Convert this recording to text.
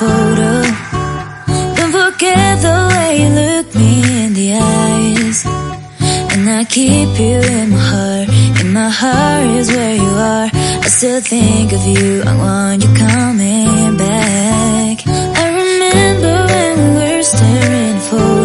photo. Don't forget the way you look me in the eyes. And I keep you in my heart. In my heart is where you are. I still think of you, I want you coming back. I remember when we were staring at photos.